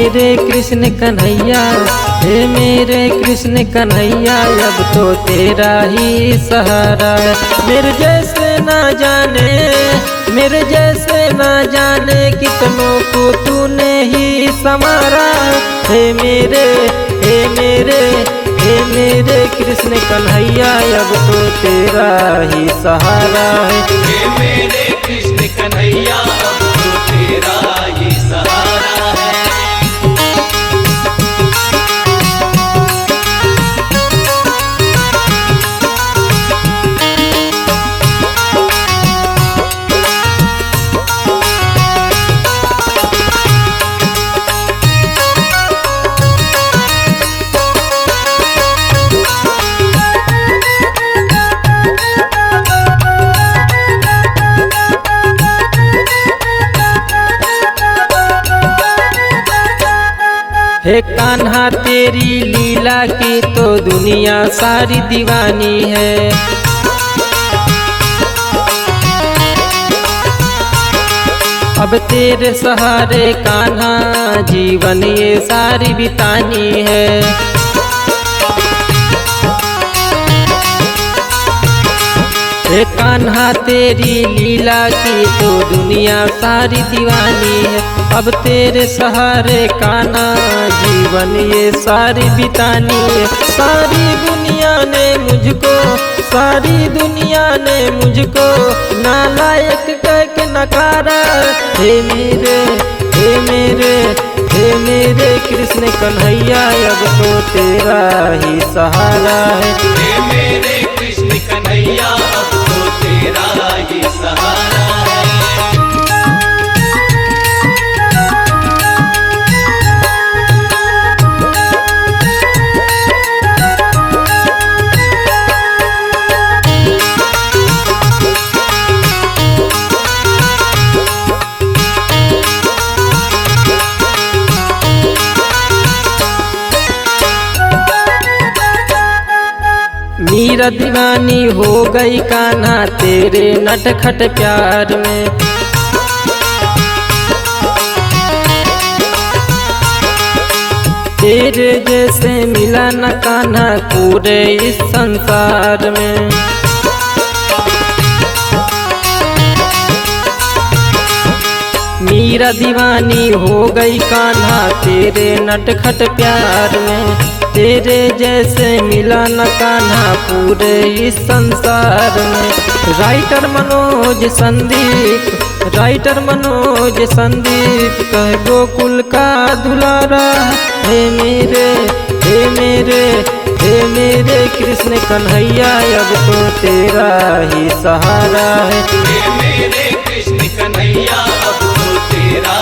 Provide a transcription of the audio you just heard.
मेरे कृष्ण कन्हैया, हे मेरे कृष्ण कन्हैया, अब तो तेरा ही सहारा है। मेरे जैसे ना जाने, मेरे जैसे ना जाने कितनों को तूने ही संवारा। हे मेरे, हे मेरे, हे मेरे कृष्ण कन्हैया, अब तो तेरा ही सहारा है। हे मेरे कृष्ण कन्हैया, अब तो तेरा ही सहारा है। हे कान्हा तेरी लीला की तो दुनिया सारी दीवानी है। अब तेरे सहारे कान्हा जीवन ये सारी बितानी है। हे कान्हा तेरी लीला की तो दुनिया सारी दीवानी है। अब तेरे सहारे कान्हा जीवन ये सारी बितानी है। सारी दुनिया ने मुझको, सारी दुनिया ने मुझको नालायक कह के नकारा। हे मेरे, हे मेरे, हे मेरे कृष्ण कन्हैया, अब तो तेरा ही सहारा है। हे मेरे कृष्ण कन्हैया, अब तो तेरा ही सहारा है। मीरा दीवानी हो गई कान्हा तेरे नटखट प्यार में। तेरे जैसे मिला न कान्हा पूरे इस संसार में। मीरा दीवानी हो गई कान्हा तेरे नटखट प्यार में। तेरे जैसे मिला न कान्हा पूरे इस संसार में। राइटर मनोज संदीप, राइटर मनोज संदीप कह गोकुल का दुलारा। हे मेरे, हे मेरे, हे मेरे कृष्ण कन्हैया, अब तो तेरा ही सहारा है। हे मेरे कृष्ण कन्हैया, अब तो तेरा